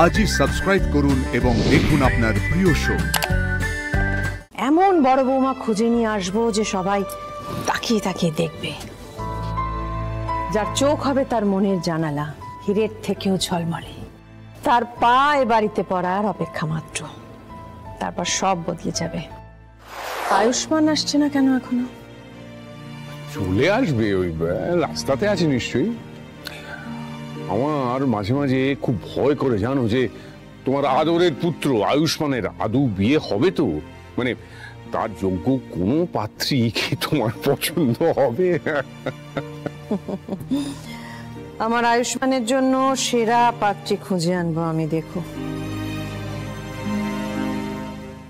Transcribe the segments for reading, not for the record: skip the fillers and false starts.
আজই সাবস্ক্রাইব করুন এবং দেখুন আপনার প্রিয় শো। এমন বড় বৌমা খুঁজে নিয়ে আসবো যে সবাই তাকিয়ে তাকিয়ে দেখবে, যার চোখ হবে তার মনের জানালা, হীরের থেকেও ঝলমলে। তার পা এ বাড়িতে পড়ার অপেক্ষা মাত্র, তারপর সব বদলে যাবে। আয়ুষ্মান আসছে না কেন এখনো? চলে আসবে, ওই রাস্তাতে আছে নিশ্চয়ই। আমার মাঝে মাঝে খুব ভয় করে জানো, যে তোমার আদরের পুত্র আয়ুষ্মানের আদৌ বিয়ে হবে তো? মানে তার যোগ্য কোনো পাত্রী কি তোমার পছন্দ হবে? আমার আয়ুষ্মানের জন্য সেরা পাত্রী খুঁজে আনবো আমি, দেখো।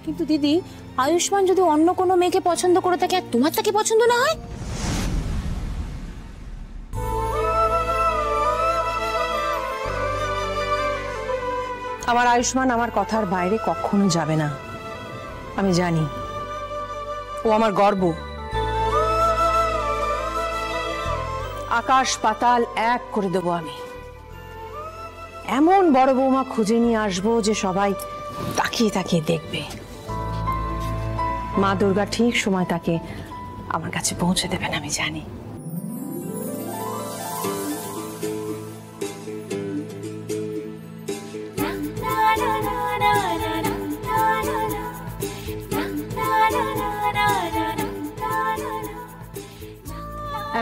কিন্তু দিদি, আয়ুষ্মান যদি অন্য কোনো মেয়েকে পছন্দ করে থাকে আর তোমার তাকে পছন্দ না হয়? আমার আয়ুষ্মান আমার কথার বাইরে কখনো যাবে না, আমি জানি। ও আমার গর্ব। আকাশ পাতাল এক করে দেবো আমি। এমন বড় বৌমা খুঁজে নিয়ে আসবো যে সবাই তাকিয়ে তাকিয়ে দেখবে। মা দুর্গা ঠিক সময় তাকে আমার কাছে পৌঁছে দেবেন, আমি জানি।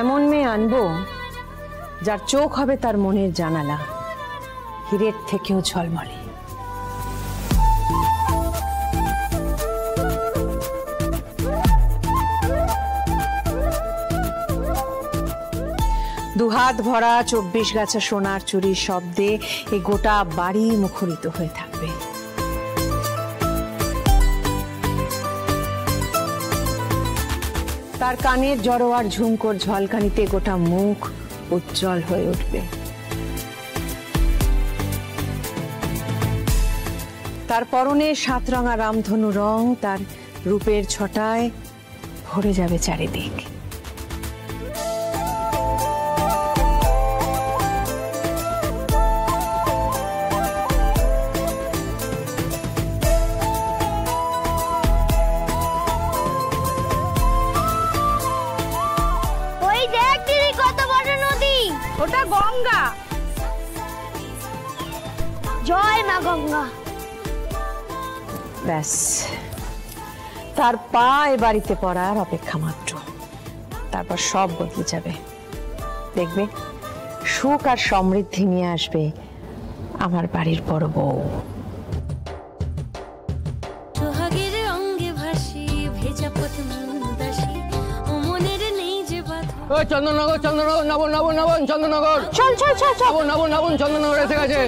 এমন মেয়ে আনবো যার চোখ হবে তার মনের জানালা, হীরের থেকেও ঝলমলে। দুহাত ভরা 24 গাছা সোনার চুরির শব্দে এই গোটা বাড়ি মুখরিত হয়ে থাকবে। তার কানের জড়োয়ার ঝুমকোর ঝলকানিতে গোটা মুখ উজ্জ্বল হয়ে উঠবে। তার পরনে 7 রঙা রামধনু রং তার রূপের ছটায় ভরে যাবে চারিদিক। ওটা গঙ্গা। জয় মা গঙ্গা। ব্যাস, তার পা এ বাড়িতে পড়ার অপেক্ষা মাত্র, তারপর সব বদলে যাবে। দেখবে সুখ আর সমৃদ্ধি নিয়ে আসবে আমার বাড়ির বড় বউ। চন্দননগর, চন্দননগর, নবন নবন নবন চন্দননগর। চল চল চল চল, নবন নবন নবন চন্দননগর এসে গেছে।